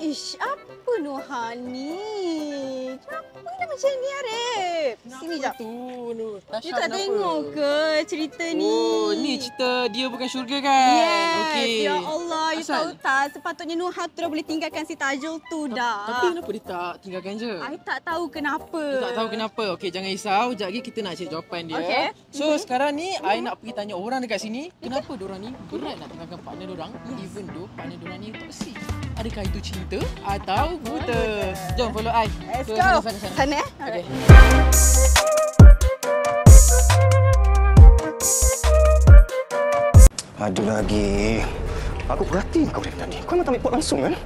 Ish, apa Nuhan ni? Kenapa dia macam ni, Arif? Sini jap. Tasha, You tak tengok ke cerita ni? Oh, ni cerita Dia Bukan Syurga kan? Yes. Okey. Ya Allah, you Asal? tahu tak? Sepatutnya Nuhan tu dah boleh tinggalkan si Tajul tu dah. Tapi kenapa dia tak tinggalkan je? I tak tahu kenapa. Dia tak tahu kenapa. Okey, jangan risau. Sekejap lagi kita nak cari jawapan dia. Okey. So, sekarang ni I nak pergi tanya orang dekat sini, kenapa diorang ni berat nak tinggalkan partner diorang even though partner diorang ni toksik. Adakah itu cinta atau buta? Jom follow I. Let's Ke go. Sana. Sana eh? Okey. Ada lagi. Aku perhati kau dari tadi. Kau nak ambil pot langsung kan?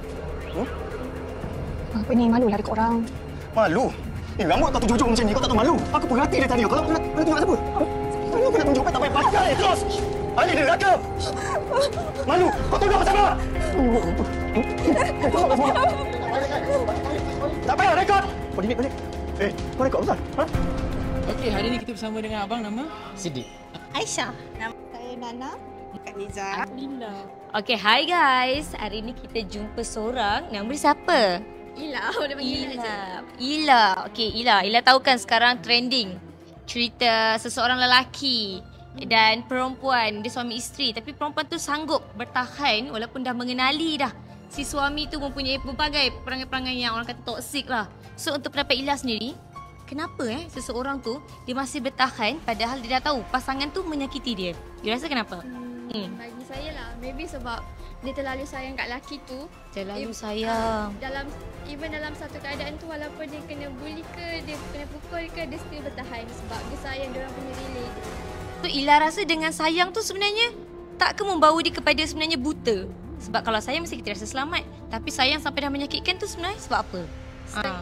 Apa ni? Malu lari ke orang. Malu? Rambut kau terjojok macam ni. Kau tak tahu malu? Aku perhati dari tadi. Kau tak pernah tunjuk siapa? Malu kau nak tunjuk tak payah pakai. Terus! Ali dia neraka! Malu! Kau tunjuk macam mana? Tak payah rekod! Balik. Kau rekod betul? Ha? Okey, hari ni kita bersama dengan abang nama Siddiq. Aisyah. Nama saya Nana. Kak Niza. Okay, hi guys. Hari ni kita jumpa seorang. Nama dia siapa? Ila. Boleh panggil Ila je. Ila. Okay, Ila. Ila tahu kan sekarang trending cerita seseorang lelaki dan perempuan, dia suami isteri, tapi perempuan tu sanggup bertahan walaupun dah mengenali dah si suami tu mempunyai pelbagai perangai-perangai yang orang kata toksik lah. So untuk pendapat Ila sendiri, kenapa seseorang tu dia masih bertahan padahal dia dah tahu pasangan tu menyakiti dia? You rasa kenapa? Bagi saya lah, maybe sebab dia terlalu sayang kat lelaki tu. Terlalu sayang. Even dalam satu keadaan tu, walaupun dia kena bully ke, dia kena pukul ke, dia still bertahan sebab dia sayang dia orang punya relate. So Ila rasa dengan sayang tu sebenarnya tak ke membawa dia kepada sebenarnya buta? Sebab kalau sayang mesti kita rasa selamat. Tapi sayang sampai dah menyakitkan tu sebenarnya sebab apa?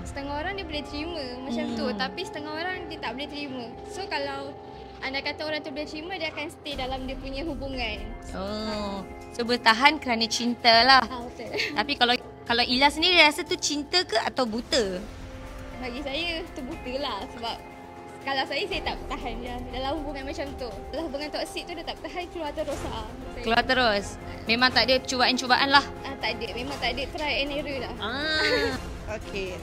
Setengah orang dia boleh terima macam tu, tapi setengah orang dia tak boleh terima. So kalau anda kata orang tu boleh terima, dia akan stay dalam dia punya hubungan. Oh, so bertahan kerana cinta lah. Betul. Tapi kalau Ila sendiri rasa tu cinta ke atau buta? Bagi saya tu buta lah sebab kalau saya tak bertahan je dalam hubungan macam tu. Dalam hubungan toksik tu dia tak bertahan, keluar terus lah. Keluar terus? Memang tak ada cubaan-cubaan lah? Tak ada, memang tak ada, try and error lah. Okey,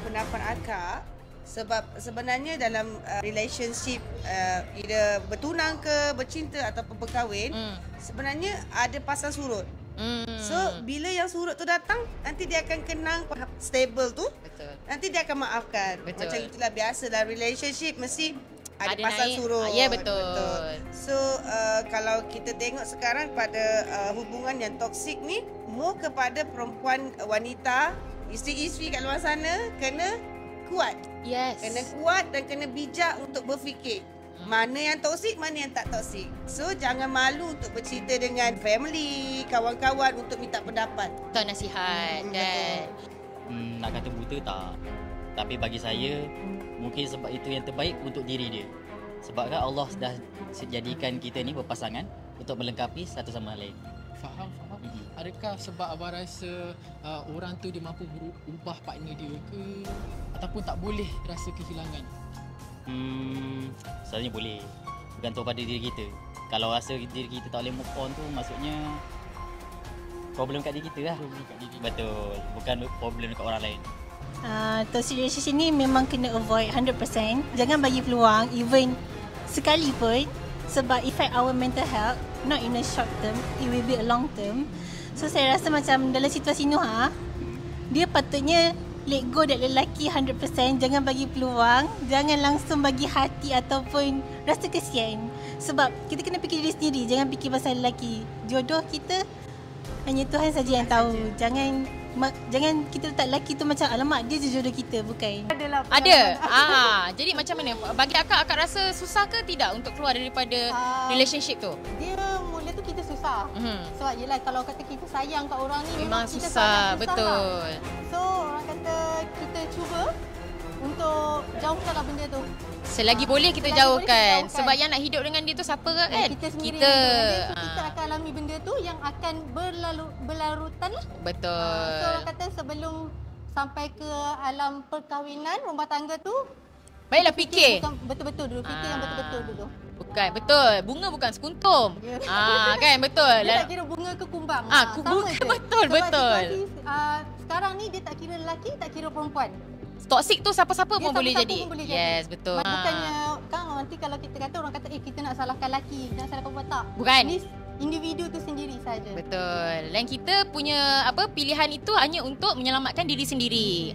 pendapat akak sebab sebenarnya dalam relationship either bertunang ke, bercinta ataupun berkahwin, sebenarnya ada pasang surut. So bila yang surut tu datang, nanti dia akan kenang stable tu. Betul. Nanti dia akan maafkan. Betul. Macam itulah biasa dalam relationship mesti ada pasang naik. surut. Ya, betul. So kalau kita tengok sekarang pada hubungan yang toksik ni, more kepada perempuan, wanita, isteri-isteri kat luar sana kena kuat. Yes. Kena kuat dan kena bijak untuk berfikir. Mana yang toksik, mana yang tak toksik. So jangan malu untuk bercerita dengan family, kawan-kawan untuk minta pendapat. Tahu nasihat kan? Nak kata buta tak. Tapi bagi saya, mungkin sebab itu yang terbaik untuk diri dia. Sebab kan Allah dah jadikan kita ni berpasangan untuk melengkapi satu sama lain. Faham. Adakah sebab abang rasa orang tu dia mampu berubah partner dia ke, ataupun tak boleh rasa kehilangan? Sebenarnya boleh. Bergantung pada diri kita. Kalau rasa diri kita tak boleh move on tu, maksudnya problem kat diri kita lah. Betul. Bukan problem dekat orang lain. Toxic relationship ni memang kena avoid 100%. Jangan bagi peluang even sekali pun, sebab affect our mental health, not in a short term, it will be a long term. So saya rasa macam dalam situasi Nuha, dia patutnya let go that lelaki 100%. Jangan bagi peluang, jangan langsung bagi hati ataupun rasa kesian. Sebab kita kena fikir diri sendiri, jangan fikir pasal lelaki. Jodoh kita hanya Tuhan saja yang tahu. Jangan kita letak lelaki tu macam alamak dia je jodoh kita, bukan. Ada. Jadi macam mana? Bagi akak rasa susah ke tidak untuk keluar daripada relationship tu? Dia mula tu kita susah. Sebab yelah kalau kata kita sayang kat orang ni Memang kita susah, sangat betul. Lah. So orang kata kita cuba untuk jauhkanlah benda tu. Selagi boleh kita jauhkan. Sebab yang nak hidup dengan dia tu siapa kan? Kita sendiri. Kita. Kita akan alami benda tu yang akan berlarutan lah. Betul. So orang kata sebelum sampai ke alam perkahwinan, rumah tangga tu, baiklah fikir. Betul-betul dulu. Fikir yang betul-betul dulu. Bukan, betul. Bunga bukan sekuntum. Kan, betul. Dia tak kira bunga ke kumbang. Bunga, betul, Sebab betul. situasi, sekarang ni dia tak kira lelaki, tak kira perempuan. Toxic tu siapa-siapa Dia pun boleh siapa-siapa jadi. pun boleh jadi. Yes, betul. Bukannya kan nanti kalau kita kata orang kata kita nak salahkan lelaki, nak salahkan perempuan, tak. Bukan. Ni individu tu sendiri saja. Betul. Dan kita punya pilihan itu hanya untuk menyelamatkan diri sendiri.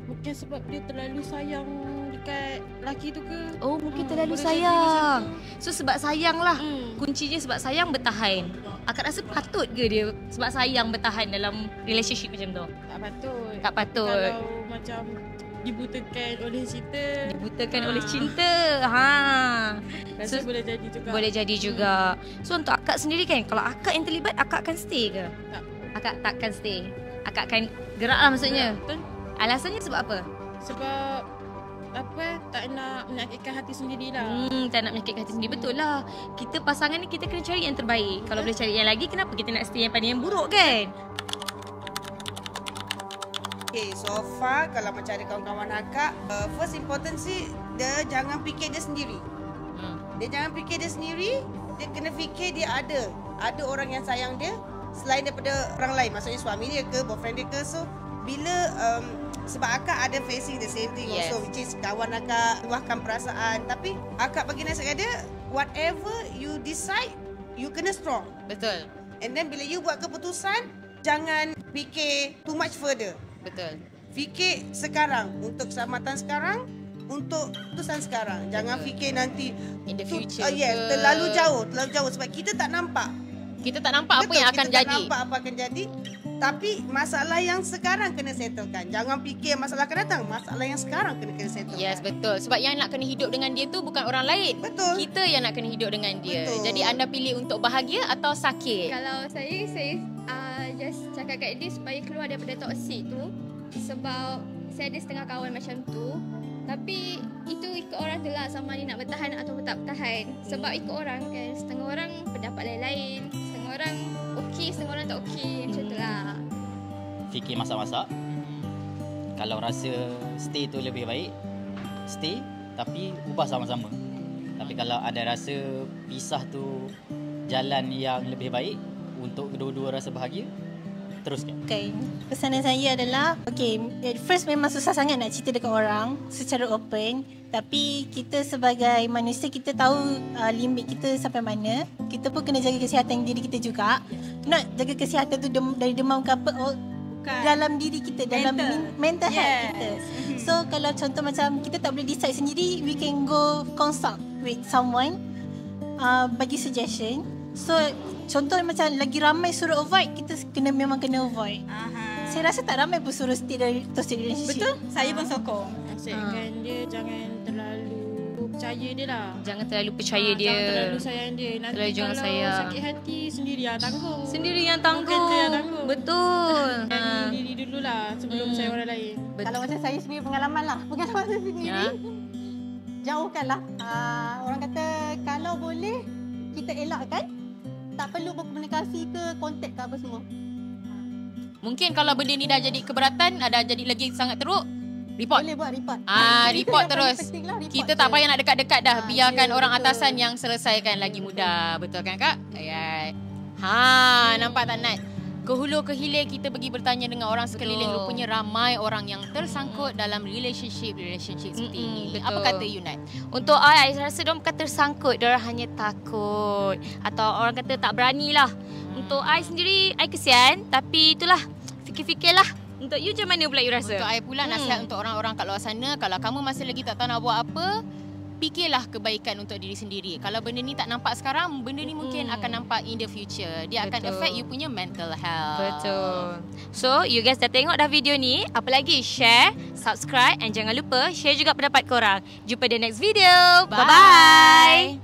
Mungkin sebab dia terlalu sayang dekat lelaki tu ke? Oh, mungkin terlalu boleh sayang. jadi So sebab sayang lah. Kuncinya sebab sayang bertahan. Akak rasa patut ke dia sebab sayang bertahan dalam relationship macam tu? Tak patut. Tak patut. Kalau macam dibutakan oleh cinta. Dibutakan oleh cinta. Rasa boleh jadi juga. Boleh jadi juga. So untuk akak sendiri kan, kalau akak yang terlibat, akak akan stay ke? Tak. Akak takkan stay. Akak akan gerak lah maksudnya. Betul. Alasannya sebab apa? Sebab tak nak menyakitkan hati sendirilah. Tak nak menyakitkan hati sendiri. Betul lah. Kita pasangan ni kita kena cari yang terbaik. Kalau boleh cari yang lagi, kenapa kita nak stay yang pada yang buruk kan? Okay, so far kalau macam ada kawan-kawan akak, first important sih dia jangan fikir dia sendiri. Dia jangan fikir dia sendiri, dia kena fikir dia ada orang yang sayang dia selain daripada orang lain. Maksudnya suami dia ke, boyfriend dia ke. So bila sebab akak ada facing the same thing also, which is kawan akak luahkan perasaan, tapi akak bagi nasihat dia, whatever you decide, you kena strong. Betul. And then bila you buat keputusan, jangan fikir too much further. Betul. Fikir sekarang, untuk keselamatan sekarang, untuk keputusan sekarang. Jangan fikir nanti in the future. Terlalu jauh sebab kita tak nampak. Kita tak nampak apa yang akan kita jadi. tak nampak apa akan jadi. Tapi masalah yang sekarang kena settlekan. Jangan fikir masalah akan datang. Masalah yang sekarang kena settlekan. Yes, betul. Sebab yang nak kena hidup dengan dia tu bukan orang lain. Betul. Kita yang nak kena hidup dengan dia. Betul. Jadi anda pilih untuk bahagia atau sakit? Kalau saya just cakap kat dia supaya keluar daripada toksik tu. Sebab saya ada setengah kawan macam tu. Tapi itu ikut orang tu lah, sama dia nak bertahan atau tak bertahan. Sebab ikut orang kan, setengah orang pendapat lain-lain, setengah orang okey, setengah orang tak okey, macam tu lah. Fikir masak-masak. Kalau rasa stay tu lebih baik, stay, tapi ubah sama-sama. Tapi kalau ada rasa pisah tu jalan yang lebih baik untuk kedua-dua rasa bahagia, teruskan. Okay, pesanan saya adalah first memang susah sangat nak cerita dekat orang secara open. Tapi kita sebagai manusia, kita tahu limit kita sampai mana. Kita pun kena jaga kesihatan diri kita juga. Nak jaga kesihatan tu dari demam ke apa, dalam diri kita, dalam mental health kita. So kalau contoh macam kita tak boleh decide sendiri, we can go consult with someone, bagi suggestion. So contoh macam lagi ramai suruh avoid, kita memang kena avoid. Saya rasa tak ramai pun suruh stay dari toxic relationship. Betul? Saya pun sokong. Nasihatkan dia jangan terlalu percaya dia lah. Jangan terlalu percaya dia. Jangan terlalu sayang dia. Nanti terlalu jangan kalau sayang. sakit hati sendiri yang tanggung. Sendiri yang tanggung. Bukan dia yang tanggung. Betul. Diri dululah sebelum saya orang lain. Kalau macam saya sendiri pengalaman saya sendiri. Jauhkanlah. Orang kata kalau boleh kita elakkan. Tak perlu berkomunikasi ke, kontak ke apa semua. Mungkin kalau benda ni dah jadi keberatan, dah jadi lagi sangat teruk, report. Boleh buat report. Report terus. Report kita tak payah nak dekat-dekat dah. Biarkan orang atasan yang selesaikan lagi mudah. Betul kan Kak? Alright. Nampak tak Nat? Ke hulu ke hilir kita pergi bertanya dengan orang sekeliling. Rupanya ramai orang yang tersangkut dalam relationship seperti ini. Betul. Apa kata you Nat? Untuk I rasa diorang bukan tersangkut, diorang hanya takut. Atau orang kata tak beranilah. Untuk I sendiri, I kesian. Tapi itulah, fikir-fikirlah. Untuk you macam mana pula you rasa? Untuk I pula nasihat untuk orang-orang kat luar sana, kalau kamu masih lagi tak tahu nak buat apa, fikirlah kebaikan untuk diri sendiri. Kalau benda ni tak nampak sekarang, benda ni mungkin akan nampak in the future. Dia akan affect you punya mental health. Betul. So, you guys dah tengok dah video ni. Apa lagi? Share, subscribe and jangan lupa share juga pendapat korang. Jumpa di next video. Bye-bye.